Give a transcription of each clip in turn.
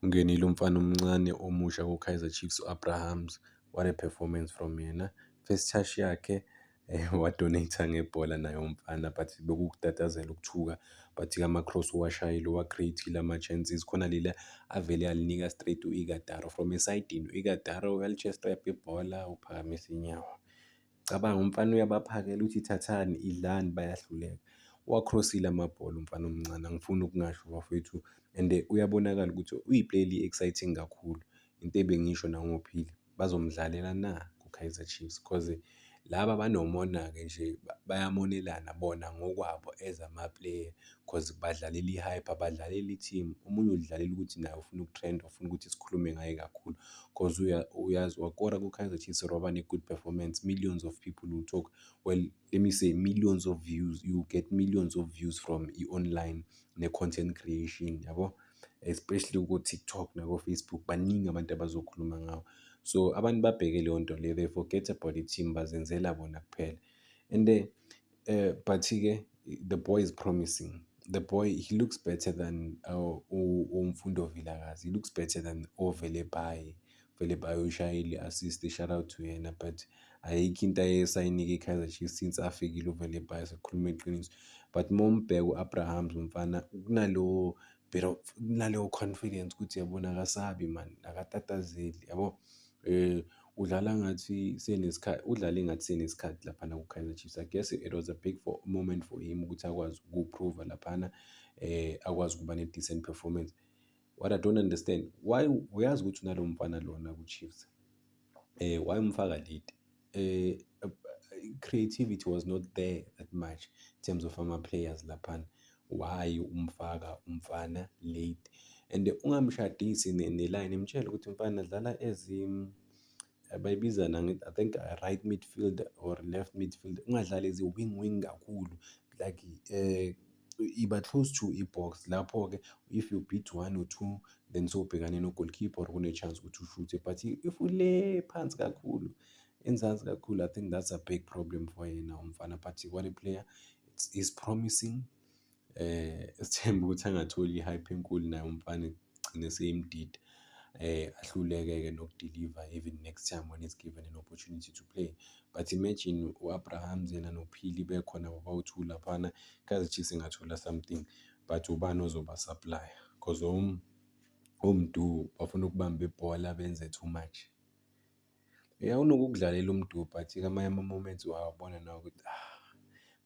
ungenile umfana omncane omusha ku-Kaizer Chiefs u-Abrahams. What a performance from yena. First touch yakhe wa-donate-a ngebhola naye umfana, but bekuwukutatazela ukuthuka, but ama-cross owashayile owa-create-ile ama-chances. Khona leli avele alinika straight u-Ighodaro from esayidini. U-Ighodaro uyali-chest-rap ibhola, uphakamisa inyawo. Cabanga umfana uyabaphakela uthi thathani, idlani, bayahluleka. Uwa-cross-ile amabhola umfana omncane, angifuni ukungasho bafowethu, and uyabonakala ukuthi uyi-player eli-exciting kakhulu. Into ebengisho nangophili, bazomdlalela na ku-Kaizer Chiefs, cause laba banomona-ke nje, bayamonelana bona ngokwabo as ama-player, cause badlalela i-hype, abadlalela i-team. Omunye udlalela ukuthi naye ufuna ukutrenda, ufuna ukuthi sikhulume ngaye kakhulu, cause uyazi wakora ku-Kaizer Chiefs waba ne-good performance, millions of people will talk. Well, let me say millions of views, you get millions of views from i-online ne-content creation, yabo, especially ku-TikTok nako-Facebook, baningi abantu abazokhuluma ngawo. So abantu babheke leyo nto leyo, they forget about i-team, bazenzela bona kuphela. And but-ke the boy is promising. The boy, he looks better than Mfundo Vilakazi. He looks better than Velebayi. Velebayi ushayile assist, shout out to yena, but ayikho into ayesayinike i-Kaizer Chiefs since afikile uVelebayi, sikhuluma iqiniso. But mombheka u-Abrahams umfana kunaleyo confidence ukuthi yabona akasabi man, akatatazeli, yabo. Udlala ngathi senesikhathi, udlale ngathi senesikhathi laphana ku-Kaizer Chiefs. I guess it was a big moment for him ukuthi akwazi ukuprova laphana, akwazi ukuba ne-decent performance. What I don't understand, why uyazi ukuthi unalo mfana lona ku-Chiefs, why umfaka late? Creativity was not there that much in terms of ama-players laphana. Why umfaka umfana late? And ungamshadisi ne-line, imtshele ukuthi umfana dlala as bayibiza I think right midfield or left midfield. Ungadlali as wing kakhulu, like iba close to i-box lapho-ke. If you beat 1 or 2, then sobhekane no-goalkeeper or kune-chance ukuthi ushuthe. But if ule phansi kakhulu, enzansi kakhulu, I think that's a big problem for yena umfana. But what a player, is promising. Sithemba ukuthi angatholi i-hype enkulu naye umfana, gcine seyimdida, ahluleke-ke nokudiliva even next time when he's given an opportunity to play. But imagine u-Abrahams yena nophili bekhona babawu-2 laphana, Kaizer Chiefs ingathola something. But ubani ozoba-supply, cause omdu bafuna ukubamba ibhola benze too much. Unokukudlalela umdu, but amanye ama-moments wawabona nawe ukuthi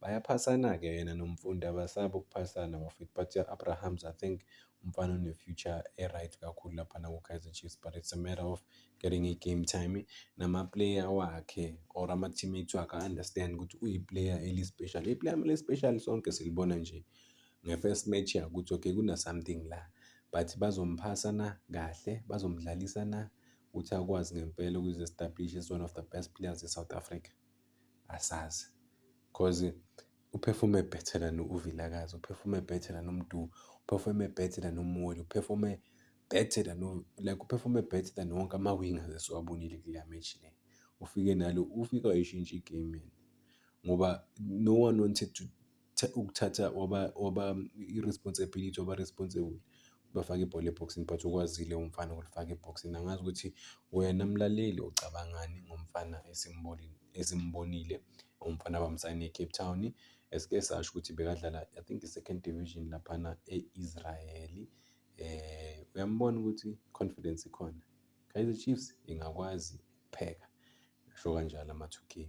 bayaphasana-ke yena noMfundo, abasaba ukuphasana bafethu. But Abrahams, I think umfana une-future e-right kakhulu laphana ku-Kaizer Chiefs, but it's a matter of getting i-game time. Nama-player wakhe or ama-teammates wakhe understand ukuthi uyi-player eli-special. I-player eli-special sonke silibona nje nge-first match yakhe ukuthi okay, kuna-something la, but bazomphasa na kahle, bazomdlalisa na ukuthi akwazi ngempela ukuzi-establish as one of the best players e-South Africa, asazi. Cause uperforme better than uVilakazi, uperforme better than uMdu, uperforme better than uMoli, uperforme better than uperforme better than wonke ama-wingers esiwabonile kuleya match le. Ufike nalo, ufike wayishintsha igame yena, ngoba no one wanted to ukuthatha waba i-responsibility, waba responsible bafake ibhola eboxini, but ukwazile umfana ukulifaka eboxini. Angazi ukuthi wena mlaleli ucabangani ngomfana esimbonile, umfana abamsayine e-Cape Town. Esike sasho ukuthi bekadlala, I think i-second division laphana e-Israel. Uyambona ukuthi confidence ikhona, Kaizer Chiefs ingakwazi ukupheka, ngisho kanjalo ama-2K.